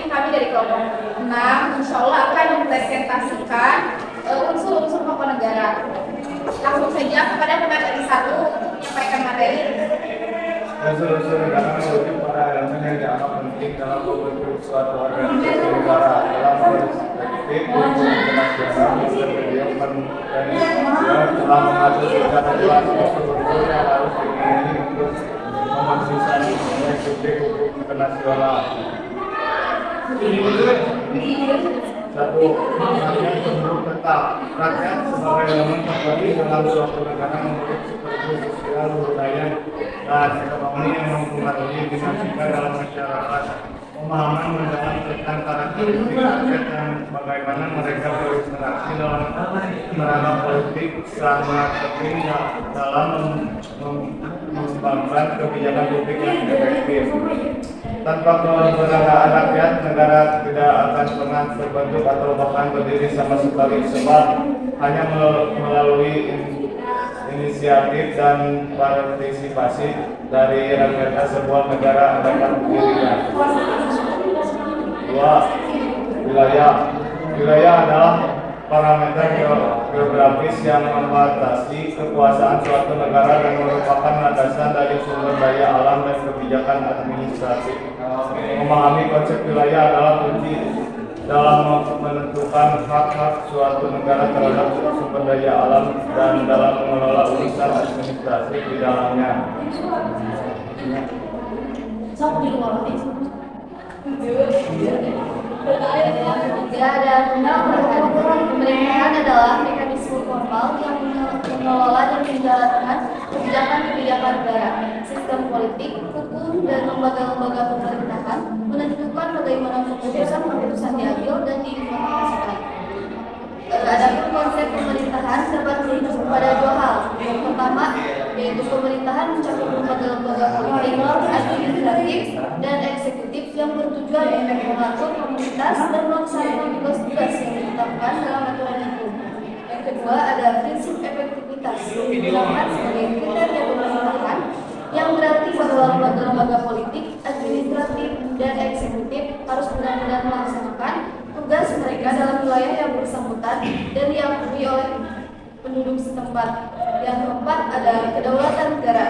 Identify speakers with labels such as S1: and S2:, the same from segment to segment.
S1: kami dari kelompok 6 insya Allah akan mempresentasikan unsur-unsur pokok negara. Langsung saja kepada pemateri 1 untuk menyampaikan materi.
S2: Unsur-unsur negara merujuk pada elemen yang dianggap penting dalam membentuk suatu organisasi negara dalam perspektif hukum internasional dan yang telah mengatur secara jelas unsur-unsur yang harus dimiliki untuk memenuhi perspektif hukum internasional. Satu, rakyat penduduk tetap. Rakyat sebagai elemen terpenting dalam suatu negara memiliki seperti sosial, budaya, dan ekonomi yang mempengaruhi dinamika dalam masyarakat. Pemahaman mendalam tentang karakteristik rakyat dan bagaimana mereka berinteraksi dalam kerangka politik sangat penting dalam mengembangkan kebijakan publik yang efektif. Tanpa keberadaan rakyat, negara tidak akan pernah terbentuk atau bahkan berdiri sama sekali, sebab hanya melalui inisiatif dan partisipasi dari rakyatnya sebuah negara dapat berdirinya. 2. Wilayah adalah parameter geografis yang membatasi kekuasaan suatu negara dan merupakan landasan dari sumber daya alam dan kebijakan administratif. Memahami konsep wilayah adalah kunci dalam menentukan hak-hak suatu negara terhadap sumber daya alam dan dalam mengelola urusan administratif di dalamnya.
S1: Pemerintahan adalah mekanisme formal yang mengelola dan menjalankan kebijakan-kebijakan negara, sistem politik, hukum, dan lembaga-lembaga pemerintahan menentukan bagaimana keputusan-keputusan diambil dan diimplementasikan. Adapun konsep pemerintahan dapat merujuk kepada dua hal. Yang pertama, yaitu pemerintahan mencakup lembaga-lembaga politik, administratif, dan eksekutif yang bertujuan untuk mengatur komunitas dan melaksanakan tugas-tugas yang ditetapkan dalam aturan hukum. Yang kedua, ada prinsip efektivitas yang digunakan sebagai kriteria pemerintahan, yang berarti bahwa lembaga-lembaga politik, administratif, dan eksekutif harus benar-benar melaksanakan tugas mereka dalam wilayah yang bersangkutan dan diakui oleh penduduk setempat. Yang keempat ada kedaulatan negara.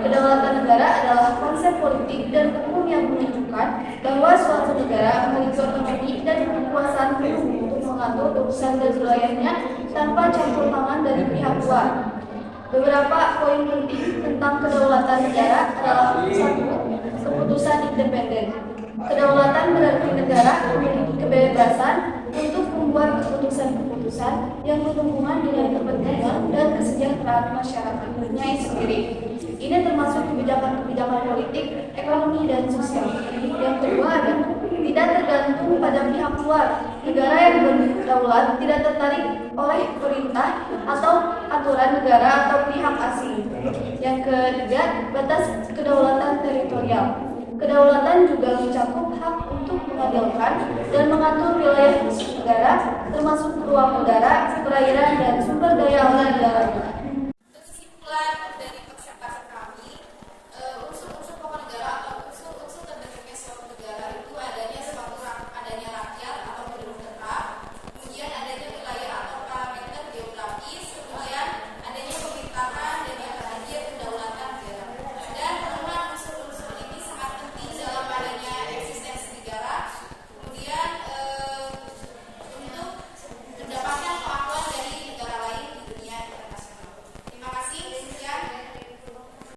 S1: Kedaulatan negara adalah konsep politik dan hukum yang menunjukkan bahwa suatu negara memiliki otonomi dan kekuasaan penuh untuk mengatur urusan dan wilayahnya tanpa campur tangan dari pihak luar. Beberapa poin penting tentang kedaulatan negara adalah: 1. Keputusan independen. Kedaulatan berarti negara memiliki kebebasan untuk membuat keputusan-keputusan yang berhubungan dengan kepentingan dan kesejahteraan masyarakatnya sendiri. Ini termasuk kebijakan-kebijakan politik, ekonomi, dan sosial. Yang kedua ada tidak tergantung pada pihak luar. Negara yang berdaulat tidak tertarik oleh perintah atau aturan negara atau pihak asing. Yang ketiga, batas kedaulatan teritorial. Kedaulatan juga mencakup hak untuk mengadilkan dan mengatur wilayah negara, termasuk ruang udara, perairan, dan sumber daya alam di dalamnya.